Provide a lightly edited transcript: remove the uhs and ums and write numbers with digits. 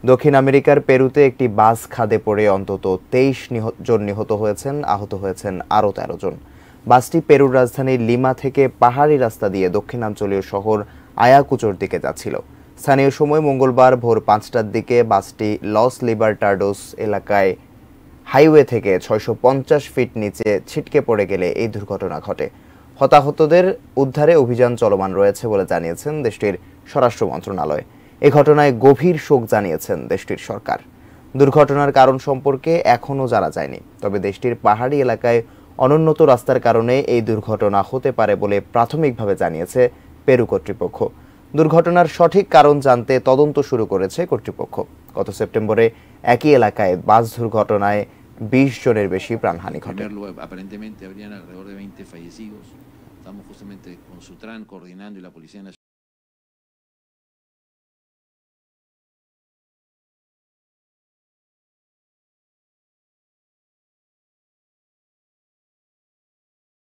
দক্ষিণ আমেরিকার পেরুতে একটি বাস খাদে পড়ে অন্তত 23 জন নিহত হয়েছেন, আহত হয়েছেন আরও 13 জন। বাসটি পেরুর রাজধানী লিমা থেকে পাহাড়ি রাস্তা দিয়ে দক্ষিণাঞ্চলীয় শহর আয়াকুচোর দিকে যাচ্ছিল। স্থানীয় সময় মঙ্গলবার ভোর 5টার দিকে বাসটি লস লিবার্টাডোস এলাকায় হাইওয়ে থেকে 650 ফিট নিচে ছিটকে পড়ে গেলে এই দুর্ঘটনা ঘটে। হতাহতদের উদ্ধারে অভিযান চলমান রয়েছে বলে জানিয়েছেন দেশটির স্বরাষ্ট্র মন্ত্রণালয়। এ ঘটনায় গভীর শোক জানিয়েছেন দেশটির সরকার। দুর্ঘটনার কারণ সম্পর্কে এখনও জানা যায়নি, তবে দেশটির পাহাড়ি এলাকায় অনুন্নত রাস্তার কারণে এই দুর্ঘটনা হতে পারে বলে প্রাথমিকভাবে জানিয়েছে পেরু কর্তৃপক্ষ। দুর্ঘটনার সঠিক কারণ জানতে তদন্ত শুরু করেছে কর্তৃপক্ষ। গত সেপ্টেম্বরে একই এলাকায় বাস দুর্ঘটনায় 20 জনের বেশি প্রাণহানি ঘটে।